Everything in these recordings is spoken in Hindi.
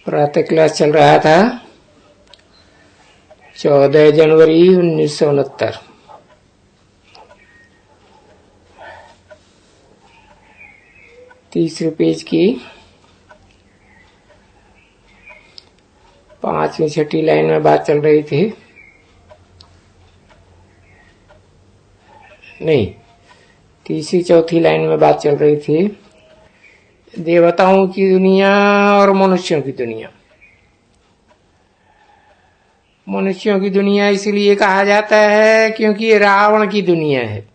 प्रातः क्लास चल रहा था 14 जनवरी 1969। तीसरे पेज की 5वीं 6ठी लाइन में बात चल रही थी। नहीं, तीसरी 4थी लाइन में बात चल रही थी देवताओं की दुनिया और मनुष्यों की दुनिया। मनुष्यों की दुनिया इसलिए कहा जाता है क्योंकि ये रावण की दुनिया है,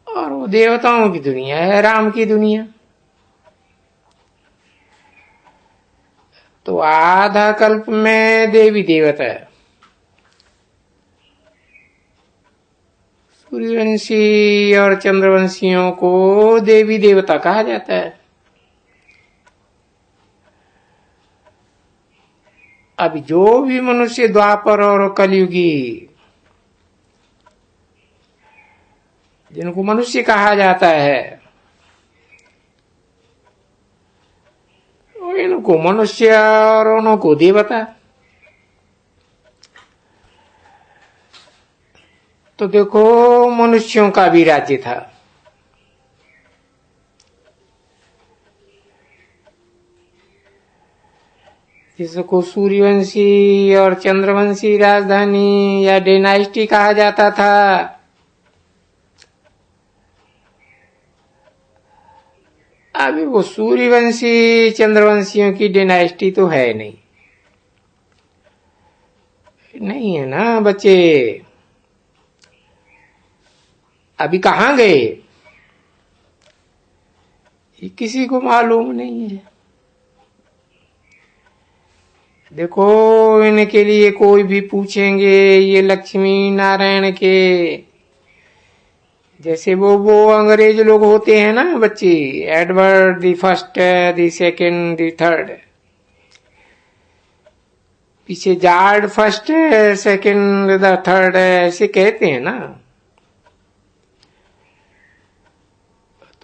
और वो देवताओं की दुनिया है, राम की दुनिया। तो आधा कल्प में देवी देवता, सूर्यवंशी और चंद्रवंशियों को देवी देवता कहा जाता है। अभी जो भी मनुष्य द्वापर और कलयुगी, जिनको मनुष्य कहा जाता है, इनको मनुष्य और उनको देवता। तो देखो, मनुष्यों का भी राज्य था। जिसको सूर्यवंशी और चंद्रवंशी राजधानी या डेनाइस्टी कहा जाता था। अभी वो सूर्यवंशी चंद्रवंशियों की डेनाइस्टी तो है नहीं, नहीं है ना बच्चे। अभी कहाँ गए ये किसी को मालूम नहीं है। देखो, इनके लिए कोई भी पूछेंगे ये लक्ष्मी नारायण के, जैसे वो अंग्रेज लोग होते हैं ना बच्चे, Edward the first, the second, the third, पीछे George first second the third ऐसे कहते हैं ना।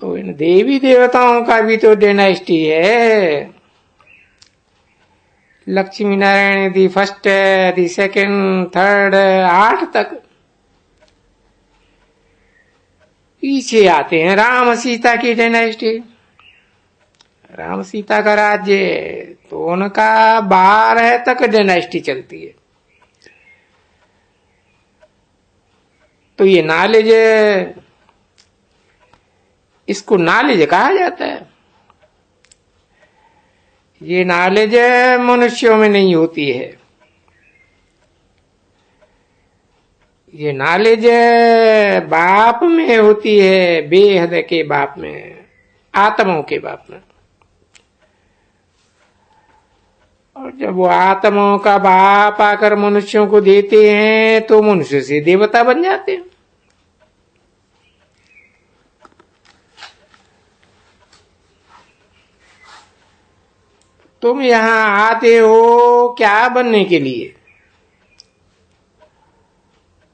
तो इन देवी देवताओं का भी तो डायनेस्टी है। Lakshmi Narayan the first, the second, third, 8 तक। पीछे आते हैं राम सीता की डायनेस्टी। राम सीता का राज्य तो उनका 12 तक डायनेस्टी चलती है। तो ये नॉलेज, इसको नॉलेज कहा जाता है। ये नॉलेज मनुष्यों में नहीं होती है। ये नॉलेज बाप में होती है, बेहद के बाप में, आत्माओं के बाप में। और जब वो आत्माओं का बाप आकर मनुष्यों को देते हैं तो मनुष्य से देवता बन जाते हैं। तुम यहां आते हो क्या बनने के लिए?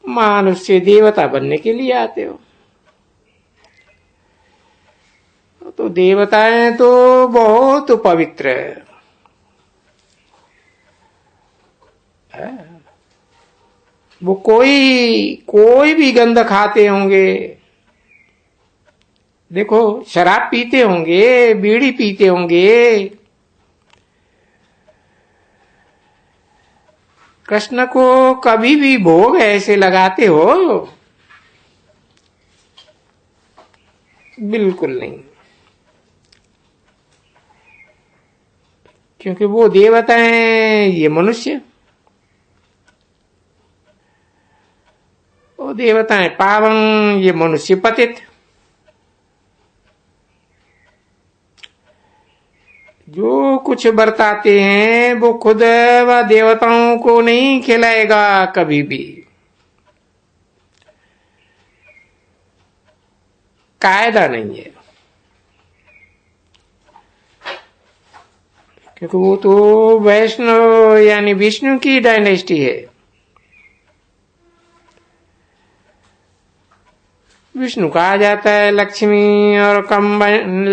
मनुष्य देवता बनने के लिए आते हो। तो देवताएं तो बहुत पवित्र है। वो कोई भी गंध खाते होंगे। देखो, शराब पीते होंगे, बीड़ी पीते होंगे। कृष्ण को कभी भी भोग ऐसे लगाते हो? बिल्कुल नहीं, क्योंकि वो देवता हैं, ये मनुष्य। वो देवता है पावन, ये मनुष्य पतित। जो कुछ बरताते हैं वो खुद व देवताओं को नहीं खिलाएगा कभी भी। कायदा नहीं है, क्योंकि वो तो वैष्णव यानी विष्णु की डायनेस्टी है। विष्णु कहा जाता है लक्ष्मी और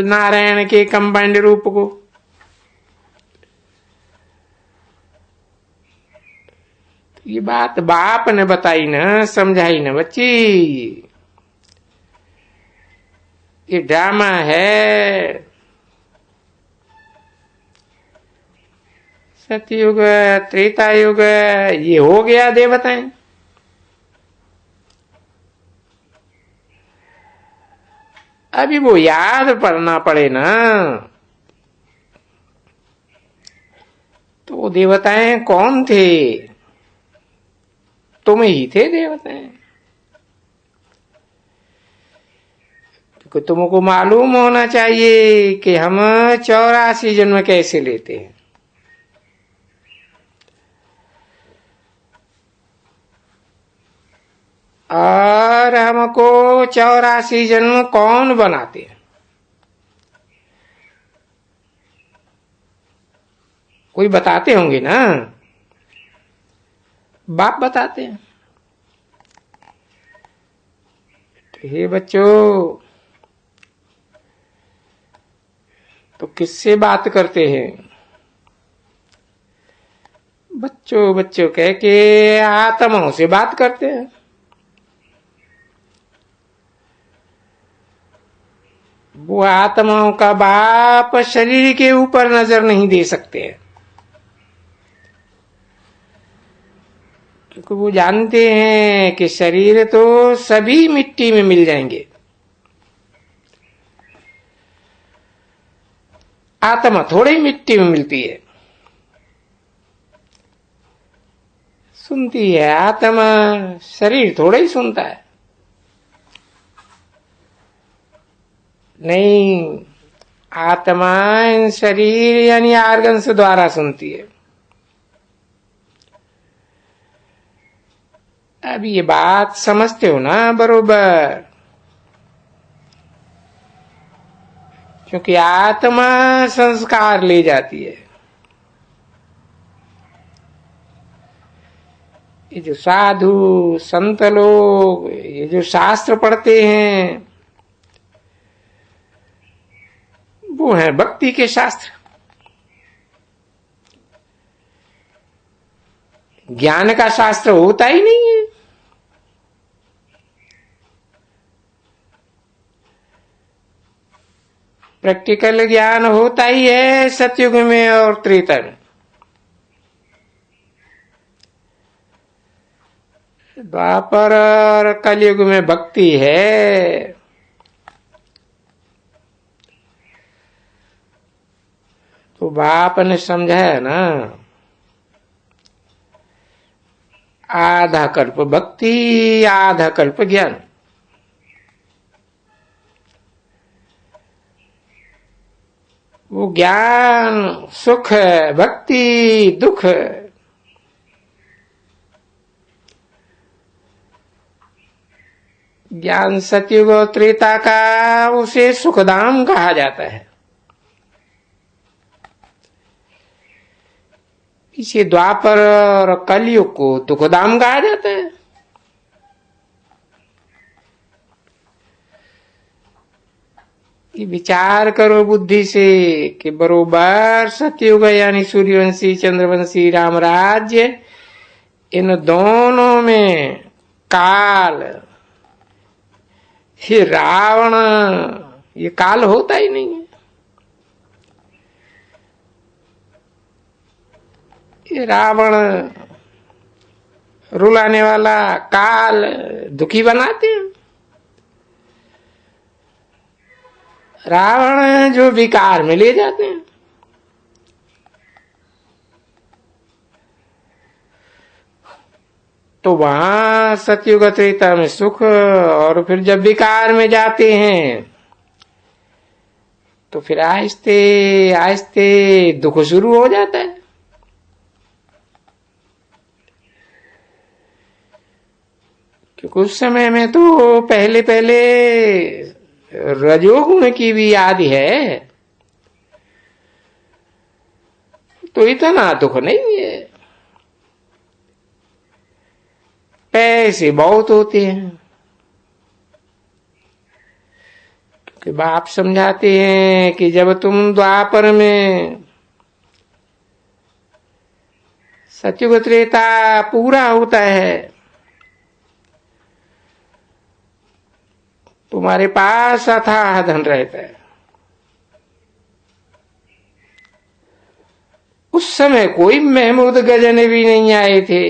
नारायण के कंबाइंड रूप को। ये बात बाप ने बताई न, समझाई न बच्ची। ये ड्रामा है। सतयुग त्रेता युग ये हो गया देवताएं। अभी वो याद करना पड़े ना। तो देवताएं कौन थे? तुम ही थे देवताएं। तो तुमको मालूम होना चाहिए कि हम 84 जन्म कैसे लेते हैं। और हमको 84 जन्म कौन बनाते हैं? कोई बताते होंगे ना, बाप बताते हैं। तो हे बच्चों, तो किससे बात करते हैं? बच्चों बच्चों कह के आत्माओं से बात करते हैं। वो आत्माओं का बाप शरीर के ऊपर नजर नहीं दे सकते हैं, क्योंकि वो जानते हैं कि शरीर तो सभी मिट्टी में मिल जाएंगे, आत्मा थोड़ी मिट्टी में मिलती है। सुनती है आत्मा, शरीर थोड़ा ही सुनता है। नहीं, आत्मा शरीर यानी आर्गन्स द्वारा सुनती है। अब ये बात समझते हो ना बरोबर? क्योंकि आत्मा संस्कार ले जाती है। ये जो साधु संत लोग ये जो शास्त्र पढ़ते हैं वो है भक्ति के शास्त्र। ज्ञान का शास्त्र होता ही नहीं है। प्रैक्टिकल ज्ञान होता ही है सतयुग में और त्रेता में। द्वापर और कलयुग में भक्ति है। तो बाप ने समझाया ना, आधा कल्प भक्ति आधा कल्प ज्ञान। वो ज्ञान सुख भक्ति दुख। ज्ञान सतयुग और त्रेता का उसे सुखधाम कहा जाता है। इसे द्वापर और कलयुग को दुखधाम कहा जाता है। कि विचार करो बुद्धि से कि बरोबर सतयुग यानी सूर्यवंशी चंद्रवंशी राम राज्य, इन दोनों में काल, ये रावण, ये काल होता ही नहीं है। ये रावण रुलाने वाला काल दुखी बनाते हैं। रावण जो विकार में ले जाते हैं। तो वहां सतयुग त्रेता में सुख, और फिर जब विकार में जाते हैं तो फिर आहिस्ते आहिस्ते दुख शुरू हो जाता है। क्योंकि उस समय में तो पहले पहले रजोगुण की भी आदि है, तो इतना दुख नहीं है। पैसे बहुत होते हैं, तो बाप समझाते हैं कि जब तुम द्वापर में सत्युग त्रेता पूरा होता है, तुम्हारे पास अथाह धन रहता है, उस समय कोई महमूद गजन भी नहीं आए थे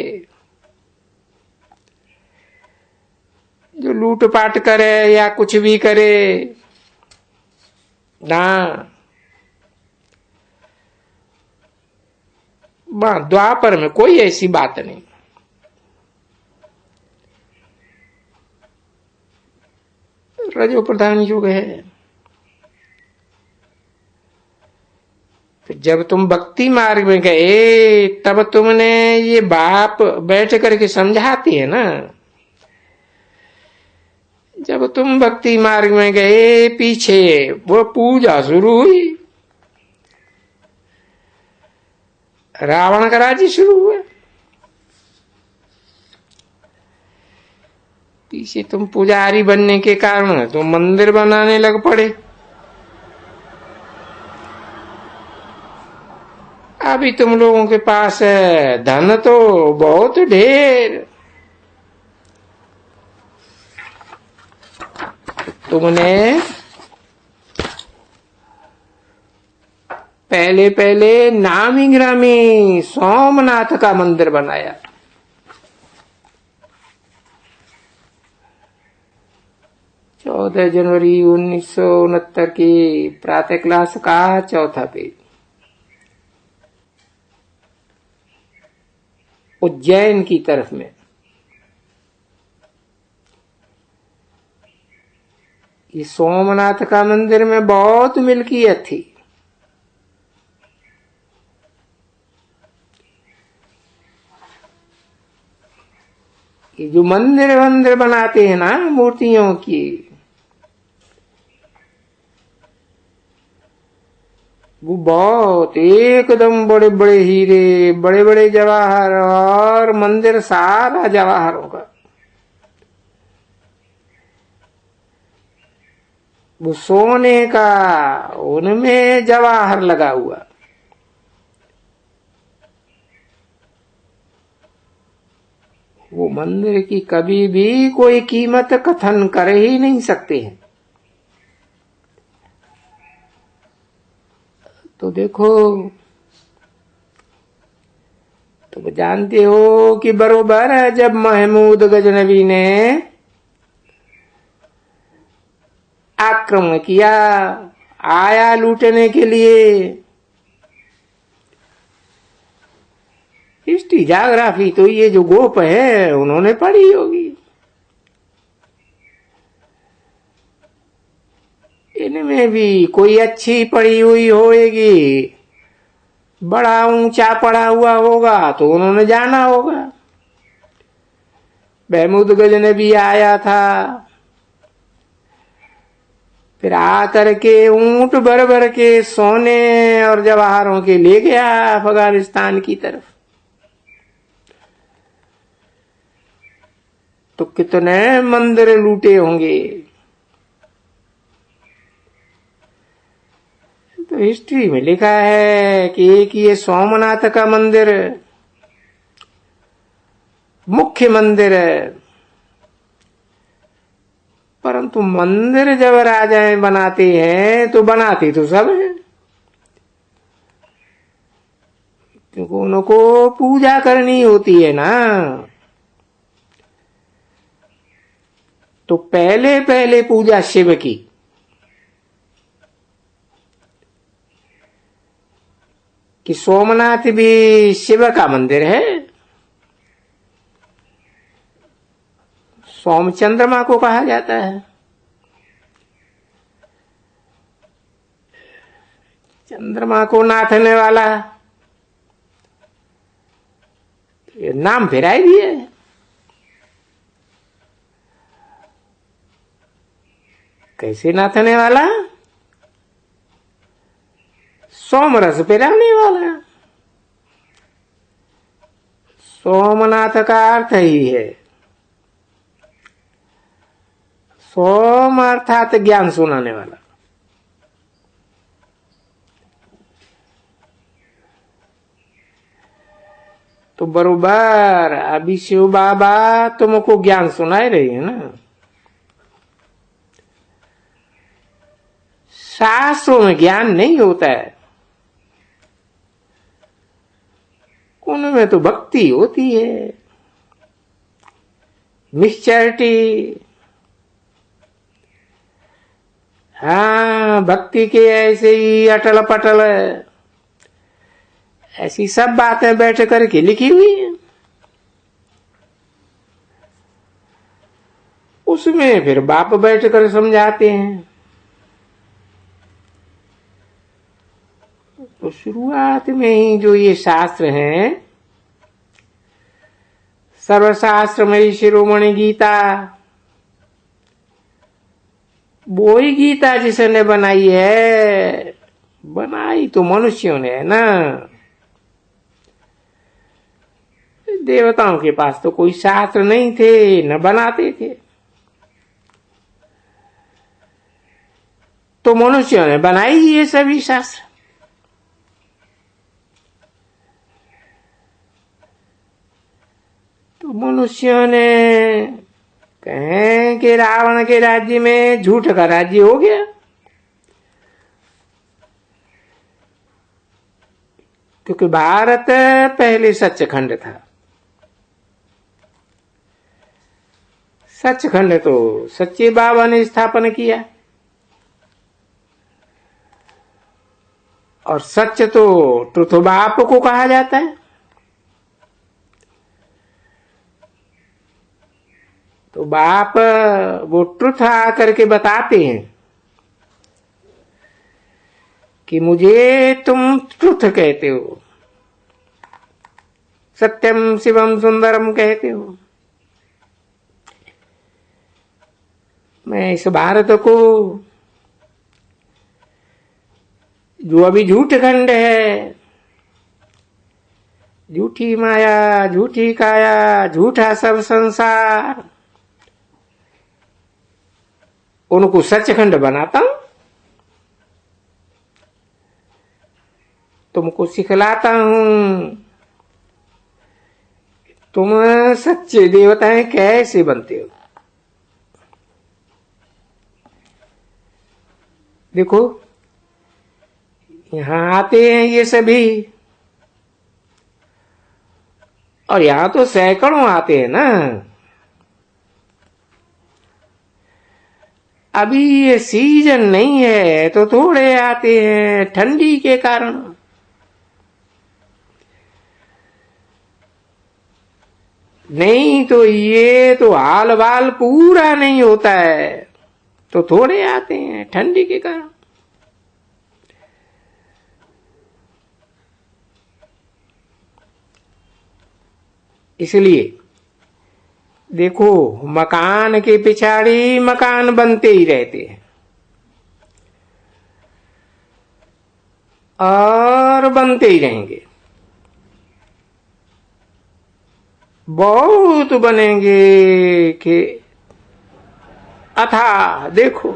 जो लूटपाट करे या कुछ भी करे ना। द्वापर में कोई ऐसी बात नहीं। रजो प्रधान युग है। फिर जब तुम भक्ति मार्ग में गए तब तुमने ये बाप बैठ करके समझाती है ना। जब तुम भक्ति मार्ग में गए पीछे वो पूजा शुरू हुई, रावण का राज्य शुरू हुआ। पीछे तुम पुजारी बनने के कारण तुम मंदिर बनाने लग पड़े। अभी तुम लोगों के पास धन तो बहुत ढेर, तुमने पहले पहले नामी ग्रामी सोमनाथ का मंदिर बनाया। जनवरी 1969 की प्रातः क्लास का चौथा पेज। उज्जैन की तरफ में ये सोमनाथ का मंदिर में बहुत मिल्कियत थी। ये जो मंदिर बनाते हैं ना मूर्तियों की, वो बहुत एकदम बड़े बड़े हीरे, बड़े बड़े जवाहर, और मंदिर सारा जवाहरों का। वो सोने का, उनमें जवाहर लगा हुआ। वो मंदिर की कभी भी कोई कीमत कथन कर ही नहीं सकते हैं। तो देखो, तुम जानते हो कि बरोबर जब महमूद गजनवी ने आक्रमण किया, आया लूटने के लिए, हिस्ट्री जाग्राफी तो ये जो गोप है उन्होंने पढ़ी होगी। इनमें भी कोई अच्छी पढ़ी हुई होएगी, बड़ा ऊंचा पढ़ा हुआ होगा तो उन्होंने जाना होगा। महमूद गजनवी आया था, फिर आकर के ऊंट भर भर के सोने और जवाहरों के ले गया अफगानिस्तान की तरफ। तो कितने मंदिर लूटे होंगे। तो हिस्ट्री में लिखा है कि एक ये सोमनाथ का मंदिर मुख्य मंदिर है, परंतु मंदिर जब राजाएं बनाते हैं तो बनाते तो सब है, क्योंकि उनको पूजा करनी होती है ना। तो पहले पहले पूजा शिव की, कि सोमनाथ भी शिव का मंदिर है। सोम चंद्रमा को कहा जाता है। चंद्रमा को नाथने वाला ये नाम फिराई दिए। कैसे नाथने वाला? सोमरस पिराने वाला। सोमनाथ का अर्थ ही है सोम, अर्थात ज्ञान सुनाने वाला। तो बरोबर अभी शिव बाबा तुमको ज्ञान सुनाए रहे हैं ना। शास्त्रों में ज्ञान नहीं होता है, उनमें तो भक्ति होती है, मिक्सचैरिटी। हाँ, भक्ति के ऐसे ही अटल पटल ऐसी सब बातें बैठ करके लिखी हुई है, उसमें फिर बाप बैठ कर समझाते हैं। तो शुरुआत में ही जो ये शास्त्र हैं, सर्वशास्त्रमयी शिरोमणि गीता, वो ही गीता जिसने बनाई है, बनाई तो मनुष्यों ने है ना। देवताओं के पास तो कोई शास्त्र नहीं थे, न बनाते थे, तो मनुष्यों ने बनाई ये सभी शास्त्र। तो मनुष्यों ने कहें कि रावण के राज्य में झूठ का राज्य हो गया, क्योंकि भारत पहले सचखंड था। सचखंड तो सच्चे बाबा ने स्थापन किया, और सच तो ट्रुथ बाप को कहा जाता है। तो बाप वो ट्रुथ आकर के बताते हैं कि मुझे तुम ट्रुथ कहते हो, सत्यम शिवम सुंदरम कहते हो। मैं इस भारत को, जो अभी झूठ खंड है, झूठी माया, झूठी काया, झूठा सब संसार, उनको सचखंड बनाता हूं, तुमको सिखलाता हूं तुम सच्चे देवताएं कैसे बनते हो। देखो, यहां आते हैं ये सभी, और यहां तो सैकड़ों आते हैं ना। अभी ये सीजन नहीं है तो थोड़े आते हैं, ठंडी के कारण। नहीं तो ये तो हाल बाल पूरा नहीं होता है, तो थोड़े आते हैं ठंडी के कारण। इसलिए देखो, मकान के पिछाड़ी मकान बनते ही रहते हैं, और बनते ही रहेंगे, बहुत बनेंगे कि अथा। देखो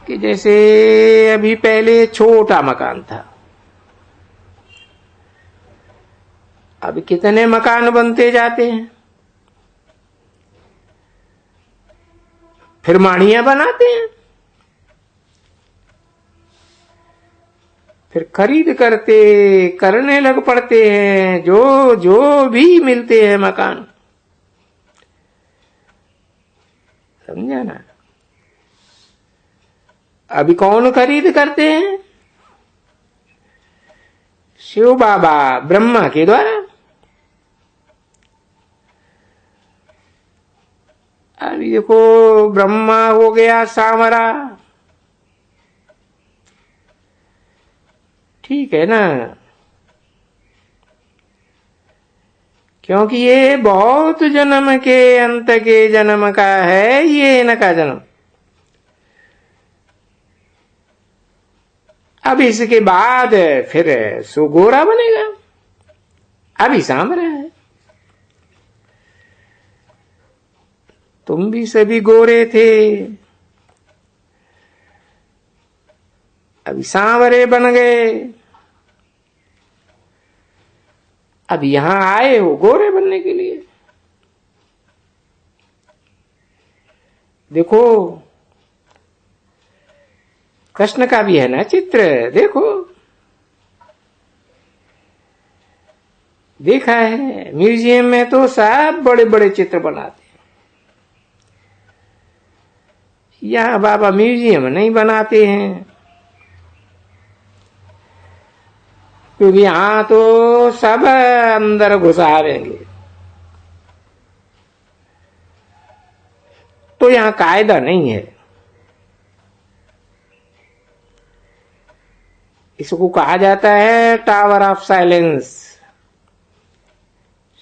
कि जैसे अभी पहले छोटा मकान था, अब कितने मकान बनते जाते हैं, फिर माड़ियां बनाते हैं, फिर खरीद करने लग पड़ते हैं, जो जो भी मिलते हैं मकान। समझा ना। अभी कौन खरीद करते हैं? शिव बाबा ब्रह्मा के द्वारा। अभी देखो, ब्रह्मा हो गया सांवरा, ठीक है ना, क्योंकि ये बहुत जन्म के अंत के जन्म का है, ये इनका जन्म। अब इसके बाद फिर सुगोरा बनेगा, अभी सांवरा है। तुम भी सभी गोरे थे, अभी सांवरे बन गए। अब यहां आए हो गोरे बनने के लिए। देखो कृष्ण का भी है ना चित्र, देखो देखा है म्यूजियम में तो सब बड़े बड़े चित्र बनाते हैं। यहां बाबा म्यूजियम नहीं बनाते हैं, क्योंकि यहां तो सब अंदर घुसावेंगे। तो यहां कायदा नहीं है। इसको कहा जाता है टावर ऑफ साइलेंस,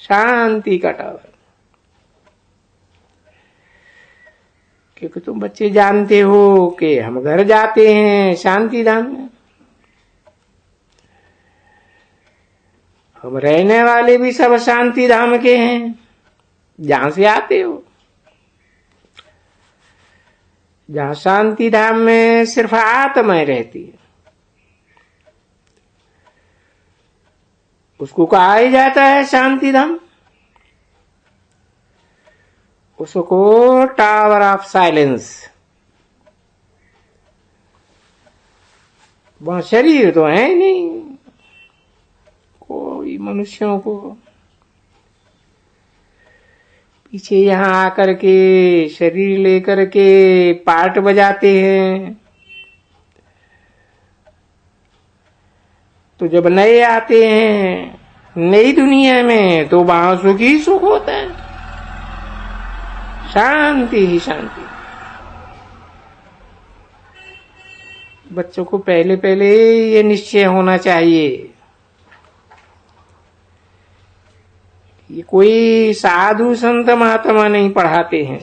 शांति का टावर। क्योंकि तुम बच्चे जानते हो कि हम घर जाते हैं शांति धाम में, हम रहने वाले भी सब शांति धाम के हैं जहां से आते हो। जहां शांति धाम में सिर्फ आत्मा रहती है, उसको कहा ही जाता है शांति धाम। उसको टावर ऑफ साइलेंस। वहां शरीर तो है नहीं कोई मनुष्यों को। पीछे यहां आकर के शरीर लेकर के पार्ट बजाते हैं। तो जब नए आते हैं नई दुनिया में तो वहां सुख ही सुख होता है, शांति ही शांति। बच्चों को पहले पहले ये निश्चय होना चाहिए, ये कोई साधु संत महात्मा नहीं पढ़ाते हैं,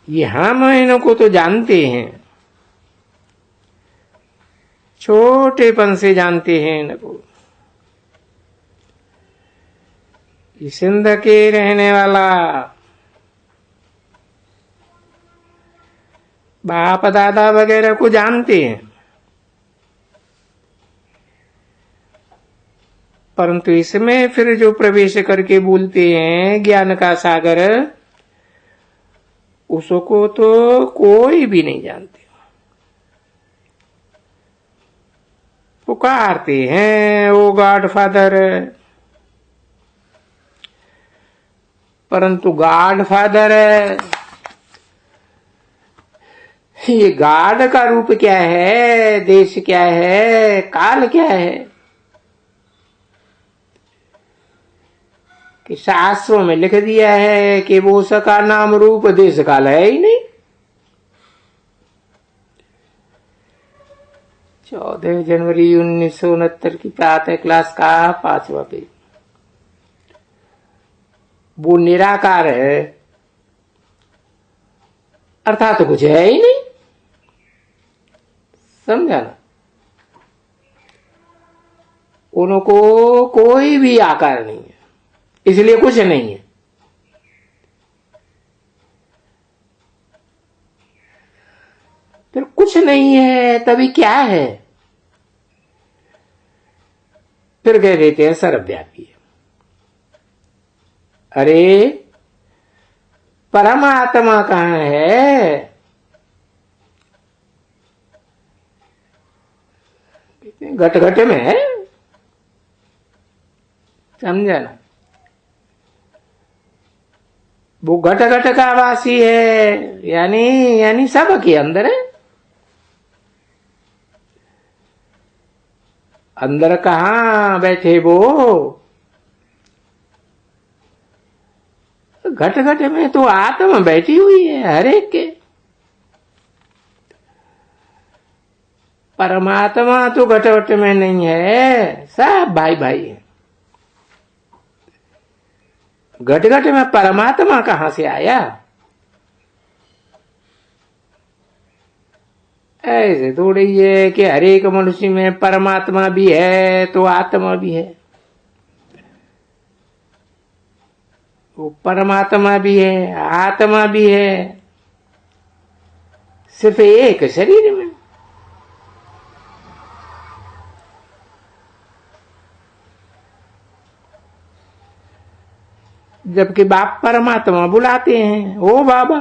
ये हम इनको तो जानते हैं, छोटेपन से जानते हैं इनको। ये सिंध के रहने वाला बाप दादा वगैरह को जानते हैं, परंतु इसमें फिर जो प्रवेश करके बोलते हैं ज्ञान का सागर, उसको तो कोई भी नहीं जानते। पुकारते हैं ओ गॉड फादर, परंतु गॉड फादर ये गॉड का रूप क्या है, देश क्या है, काल क्या है कि शास्त्रों में लिख दिया है कि वो उसका नाम रूप देश काल है ही नहीं। 14 जनवरी 1969 की प्रातः क्लास का 5वां पेज। वो निराकार है अर्थात तो कुछ है ही नहीं, समझा ना। उनको कोई भी आकार नहीं है, इसलिए कुछ नहीं है। फिर कुछ नहीं है तभी क्या है? फिर कह देते हैं सर्वव्यापी है। अरे परमात्मा कहां है? घट घट में है, समझा ना। वो घट घट का वासी है, यानी सब के अंदर है। अंदर कहां बैठे वो? घट घट में तो आत्मा बैठी हुई है हर एक के। परमात्मा तो घट घट में नहीं है, सब भाई भाई है। घट घट में परमात्मा कहां से आया? ऐसे थोड़ी है कि हर एक मनुष्य में परमात्मा भी है तो आत्मा भी है। वो परमात्मा भी है आत्मा भी है, सिर्फ एक शरीर में। जबकि बाप परमात्मा बुलाते हैं, ओ बाबा।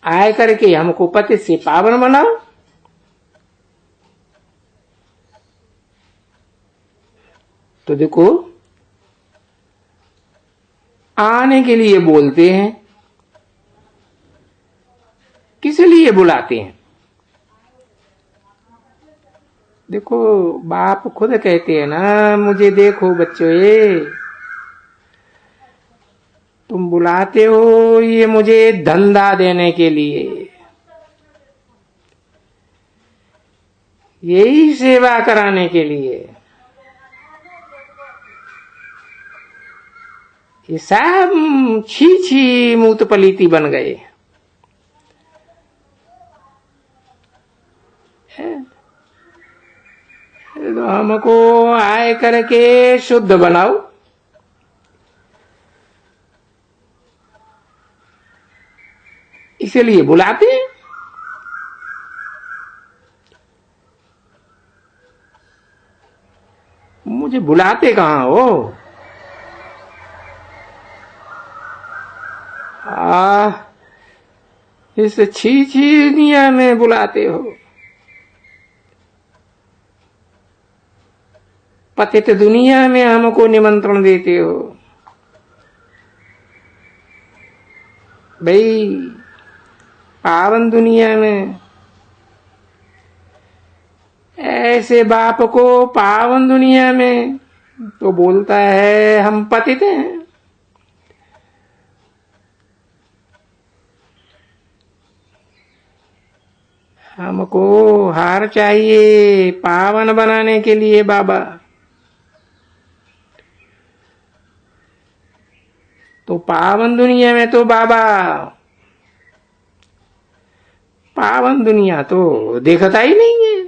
आए करके हमको पतित से पावन बनाओ। तो देखो, आने के लिए बोलते हैं, किस लिए बुलाते हैं? देखो, बाप खुद कहते हैं ना, मुझे देखो बच्चों, तुम बुलाते हो ये मुझे धंधा देने के लिए, यही सेवा कराने के लिए। ये सब छी छी मूत पलीती बन गए। तो हमको आए करके शुद्ध बनाओ। इसलिए बुलाते हैं। मुझे बुलाते कहाँ हो? इस छी छी दुनिया में बुलाते हो। पतित दुनिया में हमको निमंत्रण देते हो। भाई, पावन दुनिया में ऐसे बाप को पावन दुनिया में तो बोलता है हम पतित हैं। हमको हार चाहिए पावन बनाने के लिए बाबा। तो पावन दुनिया में तो बाबा, पावन दुनिया तो देखता ही नहीं है।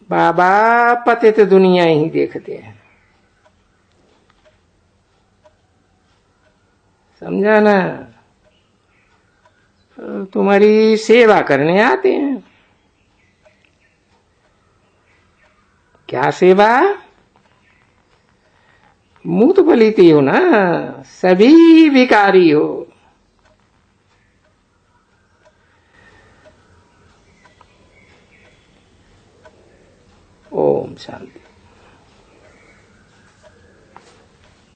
बाबा पतित दुनिया ही देखते हैं। समझा ना? तुम्हारी सेवा करने आते हैं। क्या सेवा? मुंह तो पलीती हो ना, सभी भिखारी हो। ओम शांति।